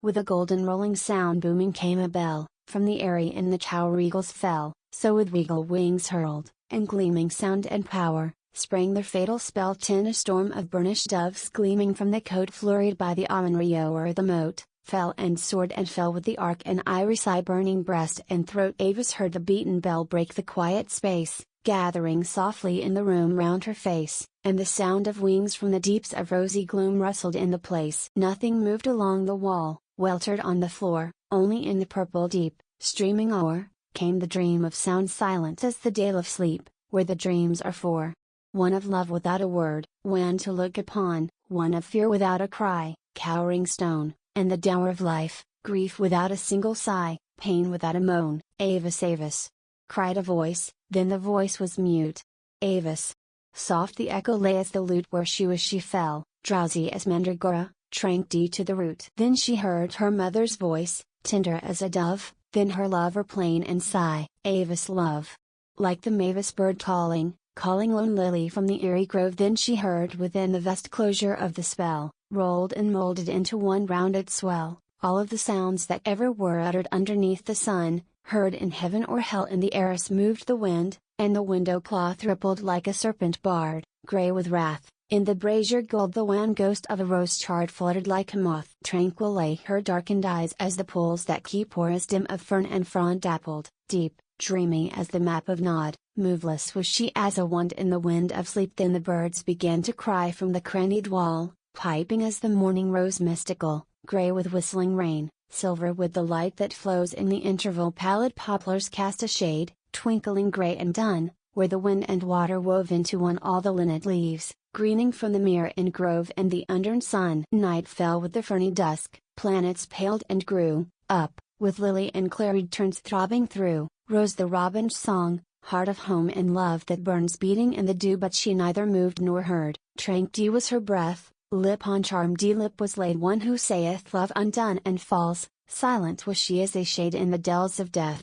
With a golden rolling sound booming came a bell, from the airy in the tower eagles fell, so with regal wings hurled, and gleaming sound and power, sprang their fatal spell tin a storm of burnished doves gleaming from the coat flurried by the Amanrio o'er the moat, fell and soared and fell with the arc and iris eye burning breast and throat. Avis heard the beaten bell break the quiet space, gathering softly in the room round her face, and the sound of wings from the deeps of rosy gloom rustled in the place. Nothing moved along the wall, weltered on the floor, only in the purple deep, streaming o'er, came the dream of sound silent as the dale of sleep, where the dreams are for. One of love without a word, one to look upon, one of fear without a cry, cowering stone, and the dower of life, grief without a single sigh, pain without a moan. Avis, Avis! Cried a voice, then the voice was mute. Avis! Soft the echo lay as the lute where she fell, drowsy as mandragora, tranquil to the root. Then she heard her mother's voice, tender as a dove, then her lover plain and sigh, Avis love. Like the mavis bird calling lone lily from the eerie grove. Then she heard within the vast closure of the spell, rolled and molded into one rounded swell, all of the sounds that ever were uttered underneath the sun, heard in heaven or hell. In the arras moved the wind, and the window cloth rippled like a serpent barred, grey with wrath. In the brazier gold the wan ghost of a rose chard fluttered like a moth. Tranquil lay her darkened eyes as the pools that keep o'er as dim of fern and frond dappled, deep, dreamy as the map of Nod. Moveless was she as a wand in the wind of sleep. Then the birds began to cry from the crannied wall, piping as the morning rose mystical, grey with whistling rain, silver with the light that flows in the interval. Pallid poplars cast a shade, twinkling grey and dun, where the wind and water wove into one all the linned leaves, greening from the mere in grove and the undern sun. Night fell with the ferny dusk, planets paled and grew, up, with lily and claried turns throbbing through, rose the robin's song, heart of home and love that burns beating in the dew. But she neither moved nor heard, tranquil was her breath, lip on charmed lip was laid one who saith love undone and falls, silent was she as a shade in the dells of death.